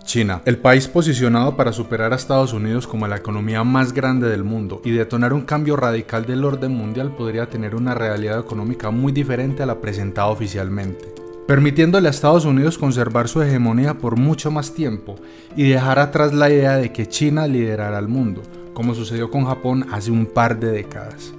China, el país posicionado para superar a Estados Unidos como la economía más grande del mundo y detonar un cambio radical del orden mundial, podría tener una realidad económica muy diferente a la presentada oficialmente, permitiéndole a Estados Unidos conservar su hegemonía por mucho más tiempo y dejar atrás la idea de que China liderará el mundo, como sucedió con Japón hace un par de décadas.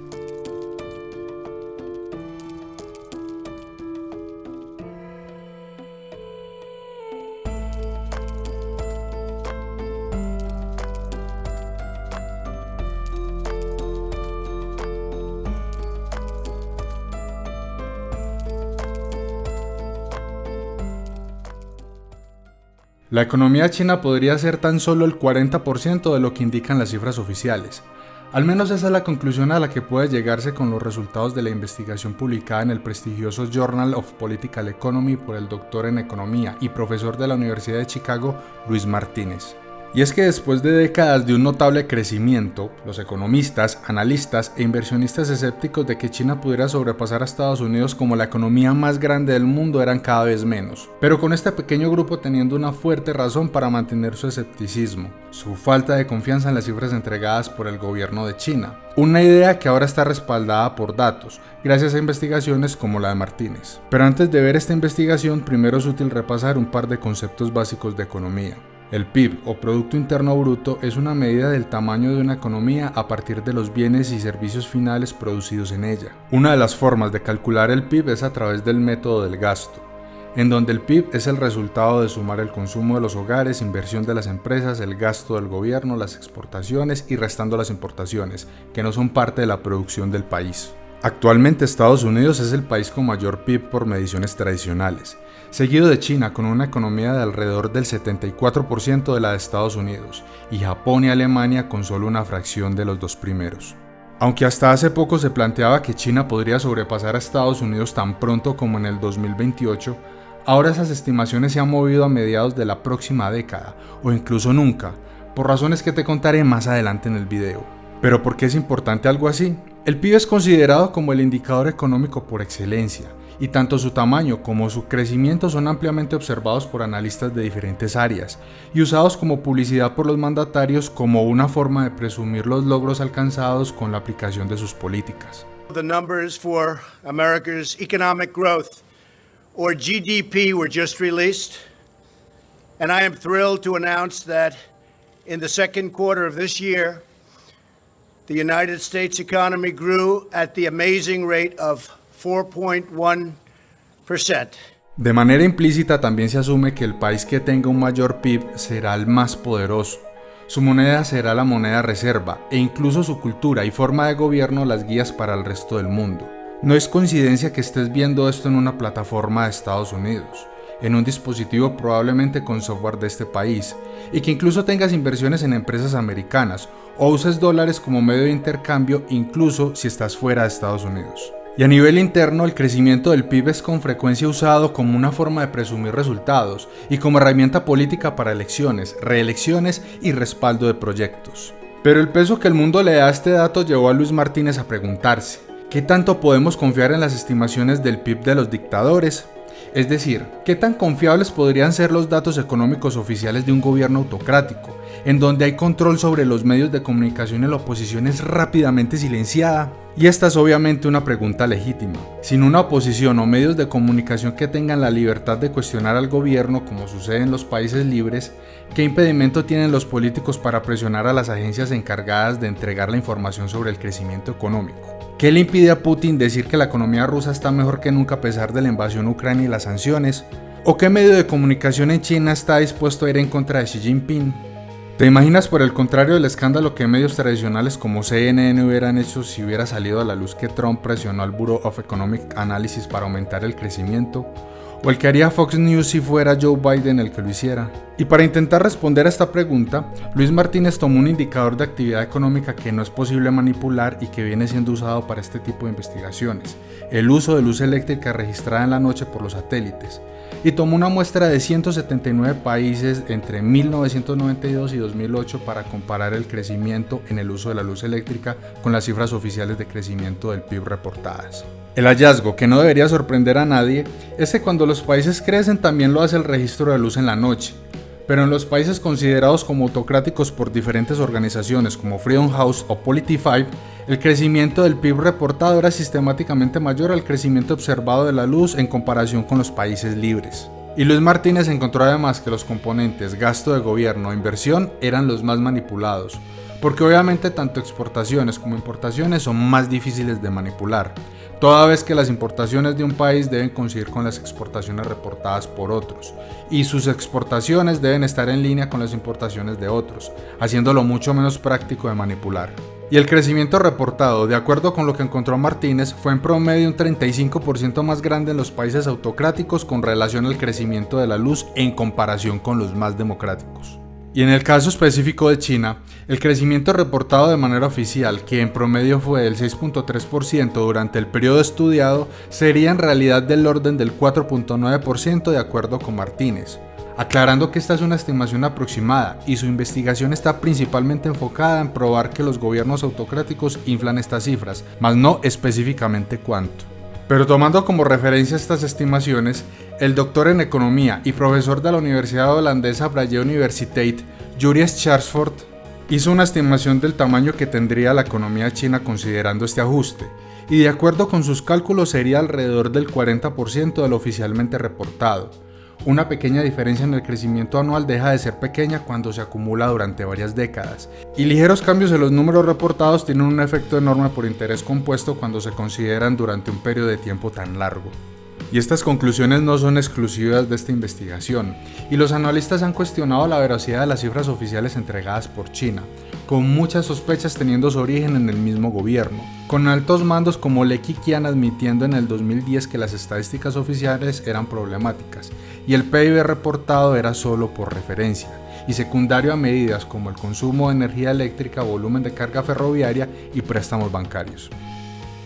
La economía china podría ser tan solo el 40% de lo que indican las cifras oficiales. Al menos esa es la conclusión a la que puede llegarse con los resultados de la investigación publicada en el prestigioso Journal of Political Economy por el doctor en economía y profesor de la Universidad de Chicago, Luis Martínez. Y es que después de décadas de un notable crecimiento, los economistas, analistas e inversionistas escépticos de que China pudiera sobrepasar a Estados Unidos como la economía más grande del mundo eran cada vez menos, pero con este pequeño grupo teniendo una fuerte razón para mantener su escepticismo, su falta de confianza en las cifras entregadas por el gobierno de China, una idea que ahora está respaldada por datos, gracias a investigaciones como la de Martínez. Pero antes de ver esta investigación, primero es útil repasar un par de conceptos básicos de economía. El PIB o Producto Interno Bruto es una medida del tamaño de una economía a partir de los bienes y servicios finales producidos en ella. Una de las formas de calcular el PIB es a través del método del gasto, en donde el PIB es el resultado de sumar el consumo de los hogares, inversión de las empresas, el gasto del gobierno, las exportaciones y restando las importaciones, que no son parte de la producción del país. Actualmente Estados Unidos es el país con mayor PIB por mediciones tradicionales, seguido de China con una economía de alrededor del 74% de la de Estados Unidos, y Japón y Alemania con solo una fracción de los dos primeros. Aunque hasta hace poco se planteaba que China podría sobrepasar a Estados Unidos tan pronto como en el 2028, ahora esas estimaciones se han movido a mediados de la próxima década, o incluso nunca, por razones que te contaré más adelante en el video. ¿Pero por qué es importante algo así? El PIB es considerado como el indicador económico por excelencia, y tanto su tamaño como su crecimiento son ampliamente observados por analistas de diferentes áreas y usados como publicidad por los mandatarios como una forma de presumir los logros alcanzados con la aplicación de sus políticas. The numbers for America's economic growth, or GDP, were just released, and I am thrilled to announce that in the second quarter of this year, the United States economy grew at the amazing rate of 4.1%. De manera implícita también se asume que el país que tenga un mayor PIB será el más poderoso. Su moneda será la moneda reserva e incluso su cultura y forma de gobierno las guías para el resto del mundo. No es coincidencia que estés viendo esto en una plataforma de Estados Unidos, en un dispositivo probablemente con software de este país, y que incluso tengas inversiones en empresas americanas o uses dólares como medio de intercambio incluso si estás fuera de Estados Unidos. Y a nivel interno, el crecimiento del PIB es con frecuencia usado como una forma de presumir resultados y como herramienta política para elecciones, reelecciones y respaldo de proyectos. Pero el peso que el mundo le da a este dato llevó a Luis Martínez a preguntarse: ¿qué tanto podemos confiar en las estimaciones del PIB de los dictadores? Es decir, ¿qué tan confiables podrían ser los datos económicos oficiales de un gobierno autocrático, en donde hay control sobre los medios de comunicación y la oposición es rápidamente silenciada? Y esta es obviamente una pregunta legítima. Sin una oposición o medios de comunicación que tengan la libertad de cuestionar al gobierno, como sucede en los países libres, ¿qué impedimento tienen los políticos para presionar a las agencias encargadas de entregar la información sobre el crecimiento económico? ¿Qué le impide a Putin decir que la economía rusa está mejor que nunca a pesar de la invasión a Ucrania y las sanciones? ¿O qué medio de comunicación en China está dispuesto a ir en contra de Xi Jinping? ¿Te imaginas por el contrario el escándalo que medios tradicionales como CNN hubieran hecho si hubiera salido a la luz que Trump presionó al Bureau of Economic Analysis para aumentar el crecimiento? ¿O el que haría Fox News si fuera Joe Biden el que lo hiciera? Y para intentar responder a esta pregunta, Luis Martínez tomó un indicador de actividad económica que no es posible manipular y que viene siendo usado para este tipo de investigaciones: el uso de luz eléctrica registrada en la noche por los satélites, y tomó una muestra de 179 países entre 1992 y 2008 para comparar el crecimiento en el uso de la luz eléctrica con las cifras oficiales de crecimiento del PIB reportadas. El hallazgo, que no debería sorprender a nadie, es que cuando los países crecen también lo hace el registro de luz en la noche. Pero en los países considerados como autocráticos por diferentes organizaciones como Freedom House o Polity5, el crecimiento del PIB reportado era sistemáticamente mayor al crecimiento observado de la luz en comparación con los países libres. Y Luis Martínez encontró además que los componentes gasto de gobierno e inversión eran los más manipulados, porque obviamente tanto exportaciones como importaciones son más difíciles de manipular, toda vez que las importaciones de un país deben coincidir con las exportaciones reportadas por otros, y sus exportaciones deben estar en línea con las importaciones de otros, haciéndolo mucho menos práctico de manipular. Y el crecimiento reportado, de acuerdo con lo que encontró Martínez, fue en promedio un 35% más grande en los países autocráticos con relación al crecimiento de la luz en comparación con los más democráticos. Y en el caso específico de China, el crecimiento reportado de manera oficial, que en promedio fue del 6.3% durante el periodo estudiado, sería en realidad del orden del 4.9% de acuerdo con Martínez, aclarando que esta es una estimación aproximada y su investigación está principalmente enfocada en probar que los gobiernos autocráticos inflan estas cifras, mas no específicamente cuánto. Pero tomando como referencia estas estimaciones, el doctor en economía y profesor de la Universidad Holandesa Vrije Universiteit, Julius Scharsford, hizo una estimación del tamaño que tendría la economía china considerando este ajuste, y de acuerdo con sus cálculos sería alrededor del 40% de lo oficialmente reportado. Una pequeña diferencia en el crecimiento anual deja de ser pequeña cuando se acumula durante varias décadas, y ligeros cambios en los números reportados tienen un efecto enorme por interés compuesto cuando se consideran durante un periodo de tiempo tan largo. Y estas conclusiones no son exclusivas de esta investigación, y los analistas han cuestionado la veracidad de las cifras oficiales entregadas por China, con muchas sospechas teniendo su origen en el mismo gobierno, con altos mandos como Li Keqiang admitiendo en el 2010 que las estadísticas oficiales eran problemáticas, y el PIB reportado era solo por referencia, y secundario a medidas como el consumo de energía eléctrica, volumen de carga ferroviaria y préstamos bancarios.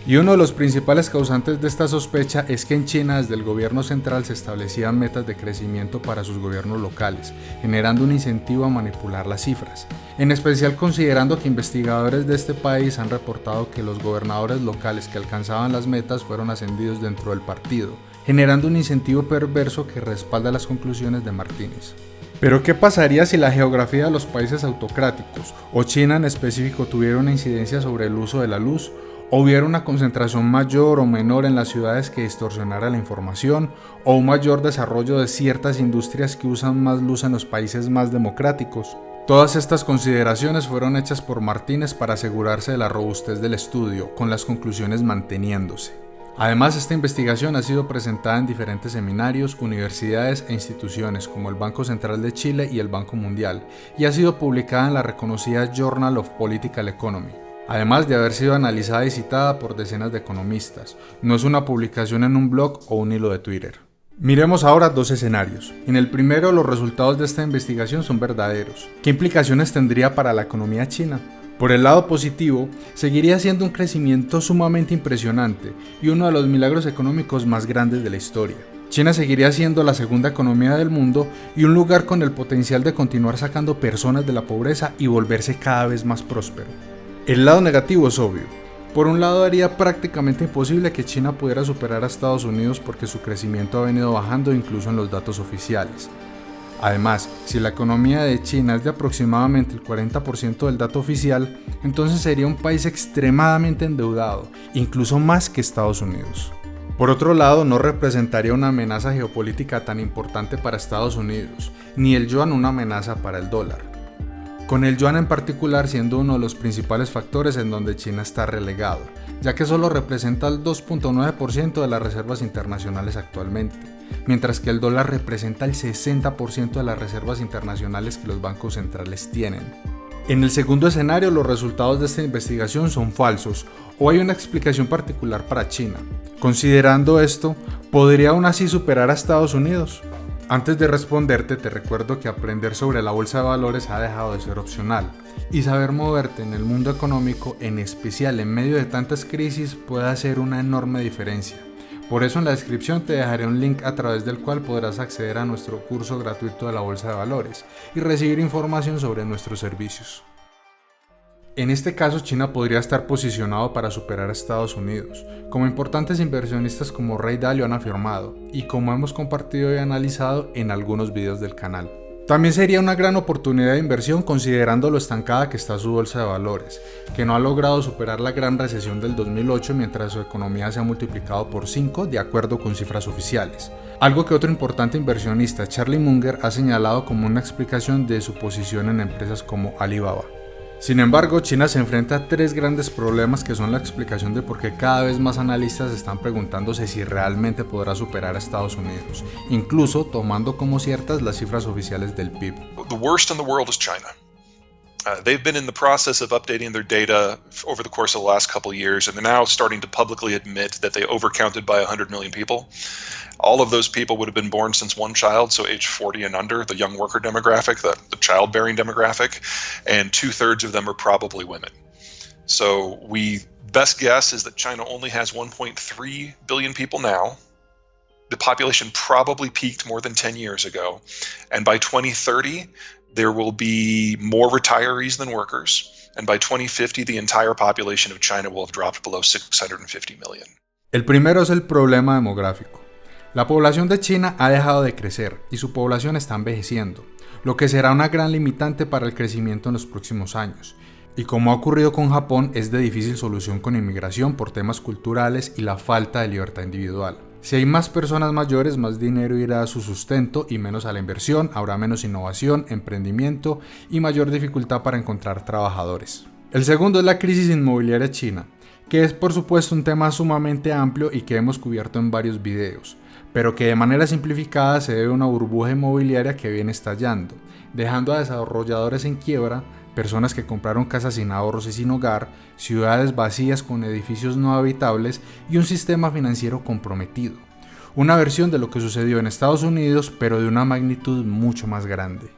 Y uno de los principales causantes de esta sospecha es que en China desde el gobierno central se establecían metas de crecimiento para sus gobiernos locales, generando un incentivo a manipular las cifras, en especial considerando que investigadores de este país han reportado que los gobernadores locales que alcanzaban las metas fueron ascendidos dentro del partido, generando un incentivo perverso que respalda las conclusiones de Martínez. Pero ¿qué pasaría si la geografía de los países autocráticos, o China en específico, tuviera una incidencia sobre el uso de la luz? ¿O hubiera una concentración mayor o menor en las ciudades que distorsionara la información? ¿O un mayor desarrollo de ciertas industrias que usan más luz en los países más democráticos? Todas estas consideraciones fueron hechas por Martínez para asegurarse de la robustez del estudio, con las conclusiones manteniéndose. Además, esta investigación ha sido presentada en diferentes seminarios, universidades e instituciones como el Banco Central de Chile y el Banco Mundial, y ha sido publicada en la reconocida Journal of Political Economy, además de haber sido analizada y citada por decenas de economistas. No es una publicación en un blog o un hilo de Twitter. Miremos ahora dos escenarios. En el primero, los resultados de esta investigación son verdaderos. ¿Qué implicaciones tendría para la economía china? Por el lado positivo, seguiría siendo un crecimiento sumamente impresionante y uno de los milagros económicos más grandes de la historia. China seguiría siendo la segunda economía del mundo y un lugar con el potencial de continuar sacando personas de la pobreza y volverse cada vez más próspero. El lado negativo es obvio. Por un lado, haría prácticamente imposible que China pudiera superar a Estados Unidos porque su crecimiento ha venido bajando incluso en los datos oficiales. Además, si la economía de China es de aproximadamente el 40% del dato oficial, entonces sería un país extremadamente endeudado, incluso más que Estados Unidos. Por otro lado, no representaría una amenaza geopolítica tan importante para Estados Unidos, ni el yuan una amenaza para el dólar, con el yuan en particular siendo uno de los principales factores en donde China está relegado, ya que solo representa el 2.9% de las reservas internacionales actualmente, mientras que el dólar representa el 60% de las reservas internacionales que los bancos centrales tienen. En el segundo escenario, los resultados de esta investigación son falsos o hay una explicación particular para China. Considerando esto, ¿podría aún así superar a Estados Unidos? Antes de responderte, te recuerdo que aprender sobre la bolsa de valores ha dejado de ser opcional y saber moverte en el mundo económico, en especial en medio de tantas crisis, puede hacer una enorme diferencia. Por eso en la descripción te dejaré un link a través del cual podrás acceder a nuestro curso gratuito de la bolsa de valores y recibir información sobre nuestros servicios. En este caso, China podría estar posicionado para superar a Estados Unidos, como importantes inversionistas como Ray Dalio han afirmado y como hemos compartido y analizado en algunos videos del canal. También sería una gran oportunidad de inversión considerando lo estancada que está su bolsa de valores, que no ha logrado superar la gran recesión del 2008 mientras su economía se ha multiplicado por 5 de acuerdo con cifras oficiales. Algo que otro importante inversionista, Charlie Munger, ha señalado como una explicación de su posición en empresas como Alibaba. Sin embargo, China se enfrenta a 3 grandes problemas que son la explicación de por qué cada vez más analistas están preguntándose si realmente podrá superar a Estados Unidos, incluso tomando como ciertas las cifras oficiales del PIB. The worst in the world is China. They've been in the process of updating their data over the course of the last couple of years, and they're now starting to publicly admit that they overcounted by 100 million people. All of those people would have been born since one child, so age 40 and under, the young worker demographic, the childbearing demographic, and 2/3 of them are probably women. So best guess is that China only has 1.3 billion people now. The population probably peaked more than 10 years ago, and by 2030, there will be more retirees than workers, and by 2050, the entire population of China will have dropped below 650 million. El primero es el problema demográfico. La población de China ha dejado de crecer y su población está envejeciendo, lo que será una gran limitante para el crecimiento en los próximos años. Y como ha ocurrido con Japón, es de difícil solución con inmigración por temas culturales y la falta de libertad individual. Si hay más personas mayores, más dinero irá a su sustento y menos a la inversión, habrá menos innovación, emprendimiento y mayor dificultad para encontrar trabajadores. El segundo es la crisis inmobiliaria china, que es por supuesto un tema sumamente amplio y que hemos cubierto en varios videos, pero que de manera simplificada se debe a una burbuja inmobiliaria que viene estallando, dejando a desarrolladores en quiebra, personas que compraron casas sin ahorros y sin hogar, ciudades vacías con edificios no habitables y un sistema financiero comprometido. Una versión de lo que sucedió en Estados Unidos, pero de una magnitud mucho más grande.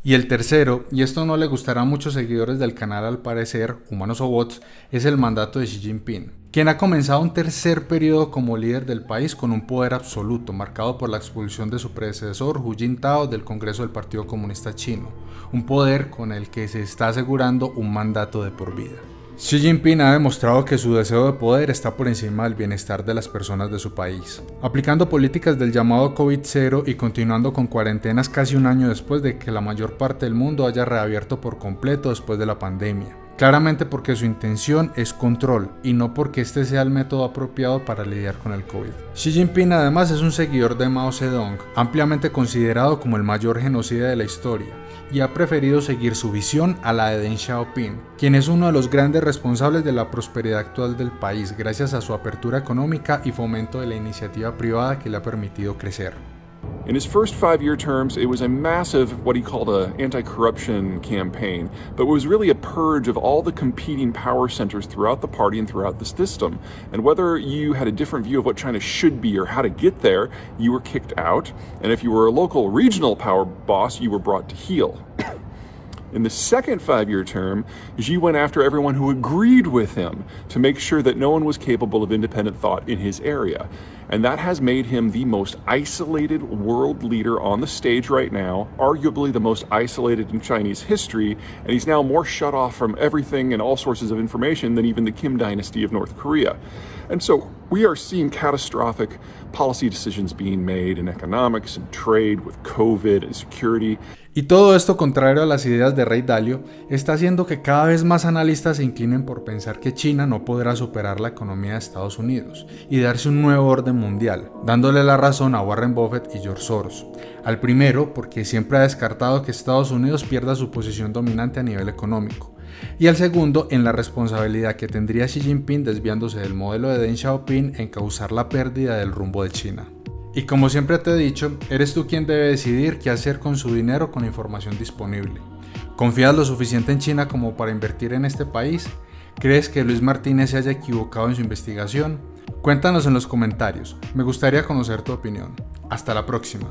Y el tercero, y esto no le gustará a muchos seguidores del canal al parecer, humanos o bots, es el mandato de Xi Jinping, quien ha comenzado un tercer periodo como líder del país con un poder absoluto, marcado por la expulsión de su predecesor Hu Jintao del Congreso del Partido Comunista Chino, un poder con el que se está asegurando un mandato de por vida. Xi Jinping ha demostrado que su deseo de poder está por encima del bienestar de las personas de su país, aplicando políticas del llamado COVID-0 y continuando con cuarentenas casi un año después de que la mayor parte del mundo haya reabierto por completo después de la pandemia. Claramente porque su intención es control y no porque este sea el método apropiado para lidiar con el COVID. Xi Jinping además es un seguidor de Mao Zedong, ampliamente considerado como el mayor genocida de la historia, y ha preferido seguir su visión a la de Deng Xiaoping, quien es uno de los grandes responsables de la prosperidad actual del país gracias a su apertura económica y fomento de la iniciativa privada que le ha permitido crecer. In his first 5-year terms, it was a massive, what he called an anti-corruption campaign, but it was really a purge of all the competing power centers throughout the party and throughout the system. And whether you had a different view of what China should be or how to get there, you were kicked out. And if you were a local regional power boss, you were brought to heel. In the second 5-year term, Xi went after everyone who agreed with him to make sure that no one was capable of independent thought in his area. And that has made him the most isolated world leader on the stage right now, arguably the most isolated in Chinese history, and he's now more shut off from everything and all sources of information than even the Kim dynasty of North Korea. And so we are seeing catastrophic policy decisions being made in economics and trade with COVID and security. Y todo esto, contrario a las ideas de Ray Dalio, está haciendo que cada vez más analistas se inclinen por pensar que China no podrá superar la economía de Estados Unidos y darse un nuevo orden mundial, dándole la razón a Warren Buffett y George Soros. Al primero, porque siempre ha descartado que Estados Unidos pierda su posición dominante a nivel económico. Y al segundo, en la responsabilidad que tendría Xi Jinping desviándose del modelo de Deng Xiaoping en causar la pérdida del rumbo de China. Y como siempre te he dicho, eres tú quien debe decidir qué hacer con su dinero con la información disponible. ¿Confías lo suficiente en China como para invertir en este país? ¿Crees que Luis Martínez se haya equivocado en su investigación? Cuéntanos en los comentarios, me gustaría conocer tu opinión. Hasta la próxima.